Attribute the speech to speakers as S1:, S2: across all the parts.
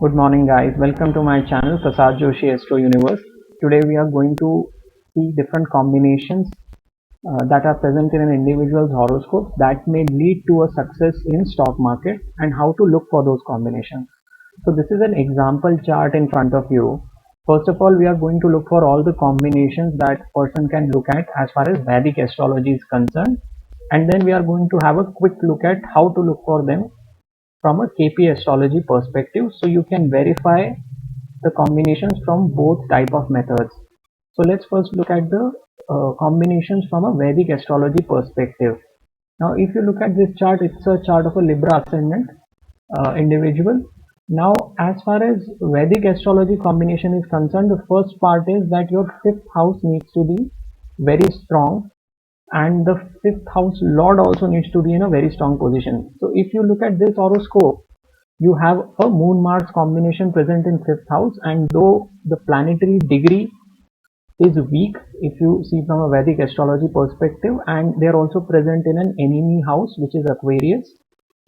S1: Good morning, guys. Welcome to my channel, Prasad Joshi Astro Universe. Today, we are going to see different combinations that are present in an individual's horoscope that may lead to a success in stock market and how to look for those combinations. So, this is an example chart in front of you. First of all, we are going to look for all the combinations that person can look at as far as Vedic astrology is concerned, and then we are going to have a quick look at how to look for them from a KP astrology perspective, so you can verify the combinations from both type of methods. So let's first look at the combinations from a Vedic astrology perspective. Now if you look at this chart, it's a chart of a Libra ascendant individual. Now as far as Vedic astrology combination is concerned, the first part is that your fifth house needs to be very strong, and the fifth house lord also needs to be in a very strong position. So if you look at this horoscope, you have a moon Mars combination present in fifth house, and though the planetary degree is weak if you see from a Vedic astrology perspective, and they are also present in an enemy house which is Aquarius,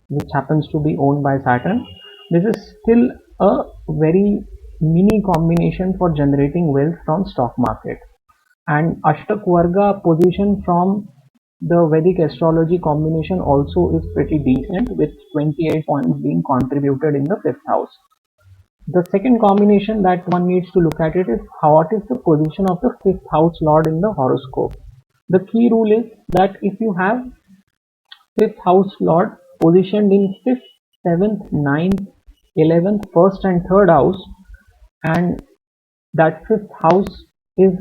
S1: which happens to be owned by Saturn, this is still a very mini combination for generating wealth from stock market. And Ashtak Varga position from the Vedic astrology combination also is pretty decent, with 28 points being contributed in the fifth house. The second combination that one needs to look at it is what is the position of the fifth house lord in the horoscope. The key rule is that if you have fifth house lord positioned in 5th, 7th, 9th, 11th, 1st and 3rd house, and that fifth house is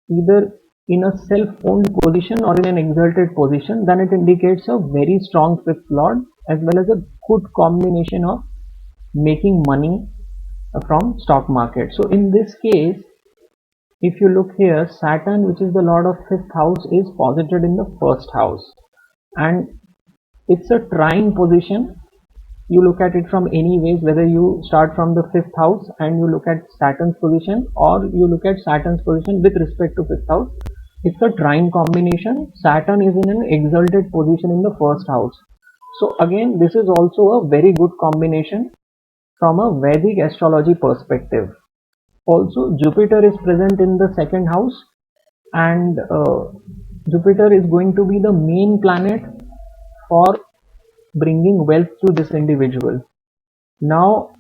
S1: either in a self-owned position or in an exalted position, then it indicates a very strong fifth lord as well as a good combination of making money from stock market. So in this case, if you look here, Saturn, which is the lord of fifth house, is posited in the first house, and it's a trine position. You look at it from any ways, whether you start from the fifth house and you look at Saturn's position, or you look at Saturn's position with respect to fifth house. It's a trine combination. Saturn is in an exalted position in the first house. So again, this is also a very good combination from a Vedic astrology perspective. Also, Jupiter is present in the second house, and Jupiter is going to be the main planet for bringing wealth to this individual. Now,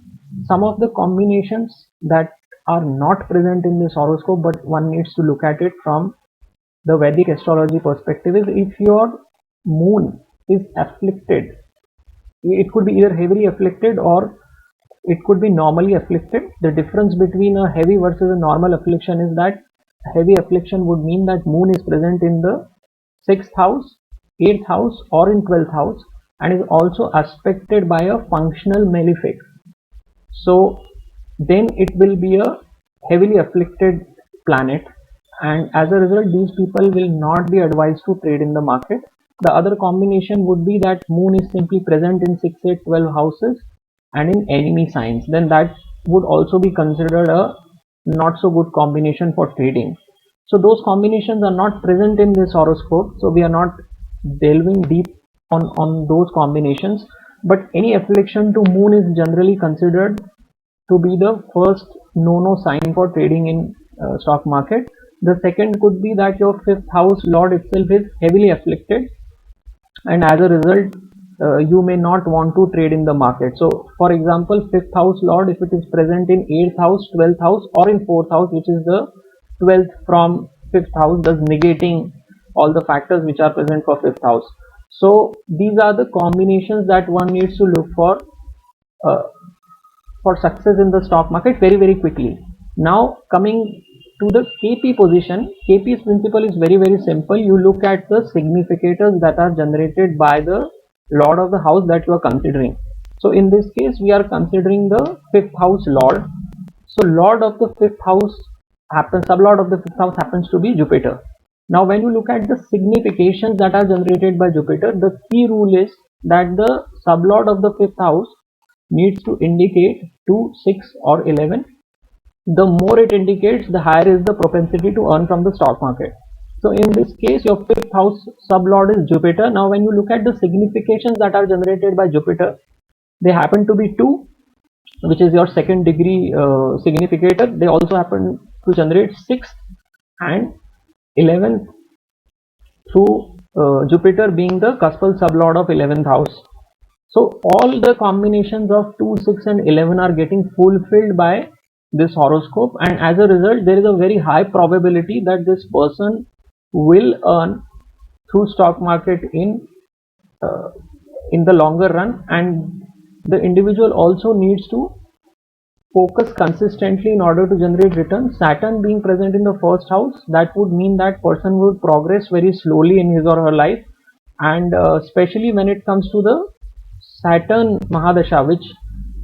S1: some of the combinations that are not present in this horoscope, but one needs to look at it from the Vedic astrology perspective, is if your moon is afflicted. It could be either heavily afflicted or it could be normally afflicted. The difference between a heavy versus a normal affliction is that heavy affliction would mean that moon is present in the 6th house, 8th house or in 12th house, and is also aspected by a functional malefic. So then it will be a heavily afflicted planet, and as a result these people will not be advised to trade in the market. The other combination would be that moon is simply present in 6, 8, 12 houses and in enemy signs, then that would also be considered a not so good combination for trading. So those combinations are not present in this horoscope, so we are not delving deep on those combinations, but any affliction to moon is generally considered to be the first no sign for trading in stock market. The second could be that your fifth house lord itself is heavily afflicted, and as a result you may not want to trade in the market. So for example, fifth house lord, if it is present in 8th house, 12th house or in 4th house, which is the 12th from 5th house, thus negating all the factors which are present for 5th house. So these are the combinations that one needs to look uh, for success in the stock market very quickly. Now coming to the KP position, KP's principle is very simple. You look at the significators that are generated by the lord of the house that you are considering. So in this case we are considering the fifth house lord. So lord of the fifth house happens, sublord of the fifth house happens to be Jupiter. Now when you look at the significations that are generated by Jupiter, the key rule is that the sublord of the fifth house needs to indicate 2, 6 or 11. The more it indicates, the higher is the propensity to earn from the stock market. So in this case, your fifth house sublord is Jupiter. Now when you look at the significations that are generated by Jupiter, they happen to be 2, which is your second degree significator, they also happen to generate 6th and 11th through Jupiter being the cuspal sublord of 11th house. So all the combinations of 2, 6 and 11 are getting fulfilled by this horoscope, and as a result there is a very high probability that this person will earn through stock market in the longer run. And the individual also needs to focus consistently in order to generate returns. Saturn being present in the first house, that would mean that person would progress very slowly in his or her life, and especially when it comes to the Saturn Mahadasha, which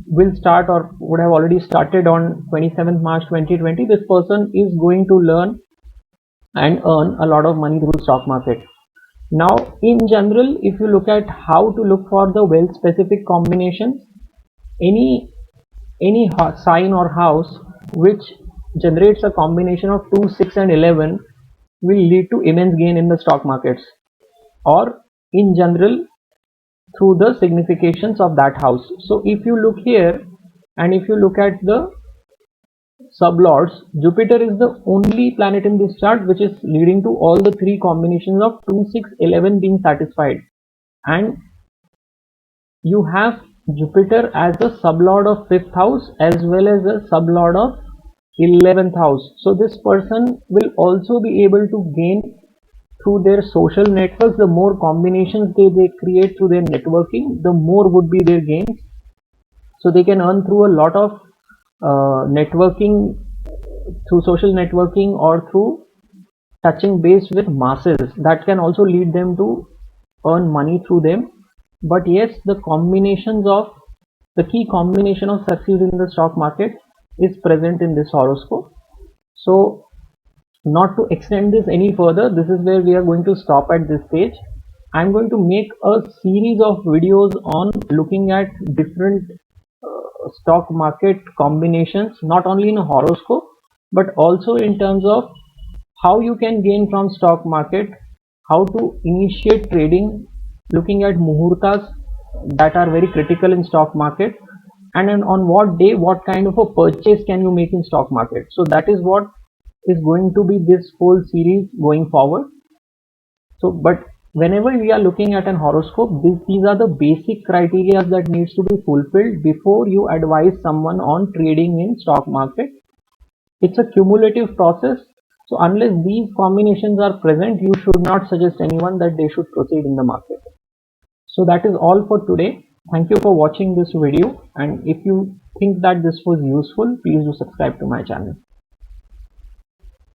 S1: will start or would have already started on 27th March 2020, this person is going to learn and earn a lot of money through stock market. Now, in general, if you look at how to look for the wealth specific combinations, any sign or house which generates a combination of 2, 6 and 11 will lead to immense gain in the stock markets, or in general through the significations of that house. So if you look here and if you look at the sublords, Jupiter is the only planet in this chart which is leading to all the three combinations of 2, 6, 11 being satisfied, and you have Jupiter as the sublord of 5th house as well as a sublord of 11th house. So this person will also be able to gain through their social networks. The more combinations they create through their networking, the more would be their gains. So they can earn through a lot of networking, through social networking or through touching base with masses. That can also lead them to earn money through them. But yes, the key combination of success in the stock market is present in this horoscope. So not to extend this any further, this is where we are going to stop at this stage. I'm going to make a series of videos on looking at different stock market combinations, not only in a horoscope but also in terms of how you can gain from stock market, how to initiate trading, looking at muhurtas that are very critical in stock market, and then on what day what kind of a purchase can you make in stock market. So that is what is going to be this whole series going forward. So but whenever we are looking at an horoscope, these are the basic criteria that needs to be fulfilled before you advise someone on trading in stock market. It's a cumulative process. So unless these combinations are present, you should not suggest anyone that they should proceed in the market. So that is all for today. Thank you for watching this video, and if you think that this was useful, please do subscribe to my channel.